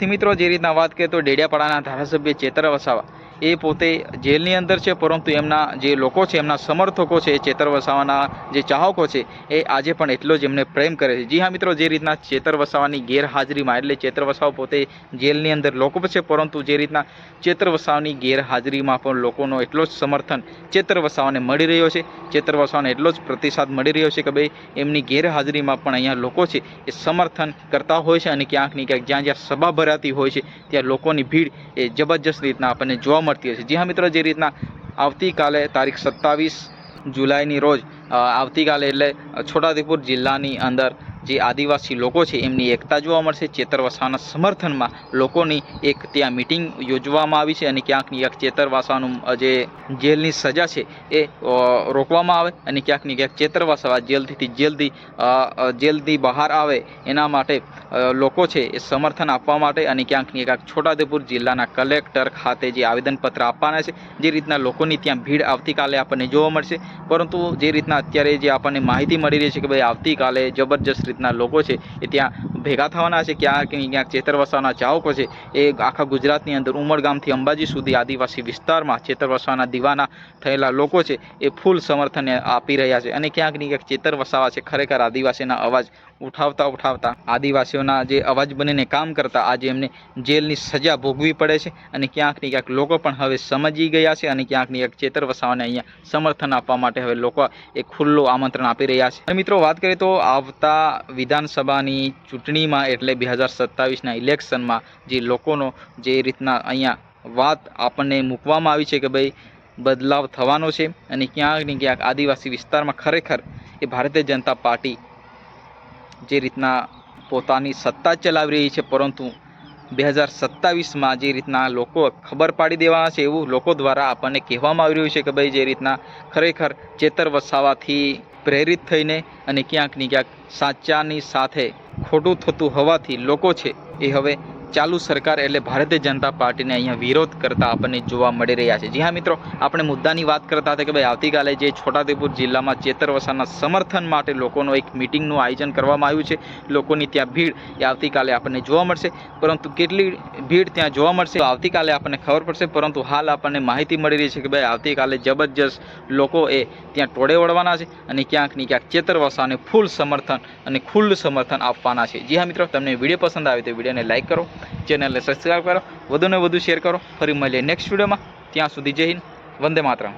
साथी मित्रों जे रीतना बात करें तो डेडियापाड़ाना धारासभ्य चेतर वसावा ए पोते जेलनी अंदर है, परंतु एमना जे लोको छे एमना समर्थको छे चेतर वसावाना जे चाहको छे ए आजे पण एटलो ज एमने प्रेम करे छे। जी हाँ मित्रों, जे रीतना चेतर वसावानी गैरहाजरीमां एटले चेतर वसावा पोते जेलनी अंदर लोको छे, परंतु जे रीतना चेतर वसावानी गैरहाजरीमां पण लोकोनो एटलो ज समर्थन चेतर वसावाने मळी रह्यो छे। चेतर वसावाने एटलो ज प्रतिसाद मळी रह्यो छे के भाई एमनी गैरहाजरीमां पण अहींया लोको छे ए समर्थन करता होय छे अने क्यांक ने क्यांक ज्यां ज्यां सभा भराती होय छे त्यां लोकोनी भीड़ ए जबरदस्त रीतना आपणे जोवा मळती हशे। जी हाँ मित्रों, जे रीतना आवतीकाले तारीख 27 जुलाईनी रोज आवतीकाले एटले छोटाउदेपुर जिल्लानी अंदर जे आदिवासी लोको छे एमनी एकता जोवा मळशे। चेतर वसावाना समर्थनमां लोकोनी एक त्यां मीटिंग योजवामां आवी छे अने क्यांक ने क्यांक चेतर वसाવાનું जे जेलनी सजा छे ए रोकवामां आवे अने क्यांक ने क्यांक चेतर वसावा जेलथी बहार आवे एना माटे लोको छे ए समर्थन आपवा माटे अने क्यांक ने क्यांक छोटाउदेपुर जिल्लाना कलेक्टर खाते जे आवेदनपत्र आपवाना छे। जे रीतना लोकोनी त्यां भीड़ आवतीकाले आपणे जोवा मळशे, परंतु जे रीतना अत्यारे जे आपणे माहिती मळी रही छे के भाई आवतीकाले जबरदस्त रीतना लोको छे ए त्यां भेगा थवाना छे। क्यांक ने क्यांक चेतर वसावाना चाहको छे ए आखा गुजरातनी अंदर उमरगामथी अंबाजी सुधी आदिवासी विस्तारमां चेतर वसावाना दीवाना थयेला लोको छे ए फूल समर्थन आपी रह्या छे अने क्यांक ने क्यांक चेतर वसावा छे खरेखर आदिवासीना अवाज उठावता उठावता आदिवासीओना जे अवाज बनीने काम करता आज एमने जेलनी सजा भोगवी पड़े छे अने क्यांक ने क्यांक लोको पण हवे समजी गया छे अने क्यांक ने क्यांक चेतर वसावाने अहींया समर्थन आपवा माटे हवे लोको एक खुल्लुं आमंत्रण आपी रह्या छे। अने मित्रों वात करीए तो आवता विधानसभानी चूंटणीमां एटले 2027 ना इलेक्शनमां जे लोकोनो जे रीतना अहींया वात आपणे मूकवामां आवी छे के भाई बदलाव थवानो छे अने क्यांक ने क्यांक आदिवासी विस्तारमां खरेखर ए भारतीय जनता पार्टी जे रीतना पोतानी सत्ता चलावी रही है, परंतु 2027 में जे रीतना लोको खबर पाड़ी देवाना छे एवुं लोको द्वारा आपने कहेवामां आवी रह्युं छे कि भाई जे रीतना खरेखर चेतर वसावाथी प्रेरित थईने अने क्यांक ने क्यांक साचानी साथे खोटुं थतुं होवाथी लोको छे ए हवे चालू सरकार एटले भारतीय जनता पार्टी ने अहींया विरोध करता आपने जोवा मळी रह्या छे। जी हाँ मित्रों, आपणे मुद्दानी वात करता हता कि भाई आवतीकाले जे छोटाउदेपुर जिल्लामां चेतर वसावाना समर्थन माटे लोकोनो एक मीटिंगनुं आयोजन करवामां आव्युं छे। लोकोनी त्यां भीड़ ए आवतीकाले आपणे जोवा मळशे, परंतु केटली भीड़ त्यां जोवा मळशे तो आवतीकाले आपणे खबर पड़शे। परंतु हाल आपणे माहिती मळी रही छे कि भाई आवतीकाले जबरदस्त लोको ए त्यां टोळे वळवाना छे अने क्यांक ने क्यांक चेतर वसावाने फूल समर्थन अने खुल्लुं समर्थन आपवाना छे। जी हाँ मित्रों, तमने विडियो पसंद आवे तो विडियोने लाइक करो, चेनल ने सब्सक्राइब करो, વધુ ને વધુ શેર કરો। ફરી મળીએ નેક્સ્ટ વિડીયોમાં, ત્યાં સુધી જય હિન્દ, વંદે માતરમ।